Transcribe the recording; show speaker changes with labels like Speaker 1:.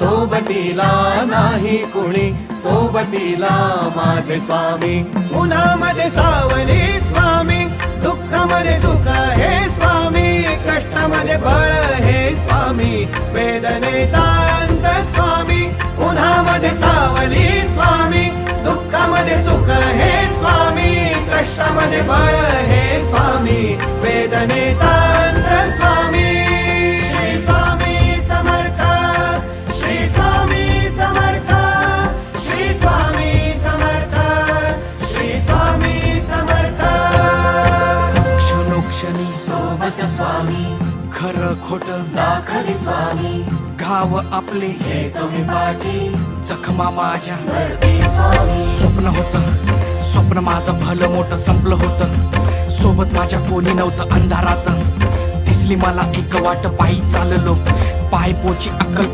Speaker 1: सोबतीला नाही कुणी, सोबतीला माझे स्वामी. उन्हामध्ये सावली स्वामी, दुःखामध्ये सुख हे स्वामी, कष्टामध्ये बळ हे स्वामी, वेदनेचा अंत स्वामी. उन्हामध्ये सावली स्वामी, दुःखामध्ये सुख हे स्वामी, कष्टामध्ये बळ हे स्वामी, वेदनेचा अंत स्वामी. श्री स्वामी समर्थ, श्री स्वामी समर्थ, श्री स्वामी समर्थ, श्री स्वामी समर्थ.
Speaker 2: क्षणोक्षणी
Speaker 1: सोबत स्वामी,
Speaker 2: खरं खोट
Speaker 1: दाखली स्वामी,
Speaker 2: घाव आपले
Speaker 1: हे तुम्ही पाठी
Speaker 2: जखमा माझ्या.
Speaker 1: भरती स्वामी.
Speaker 2: स्वप्न होतं, स्वप्न माझं भलं मोठं संपलं होतं. सोबत माझ्या कोणी नव्हतं अंधारात. दिसली मला एक वाट, पायी चाललो, पाय पोची अक्कल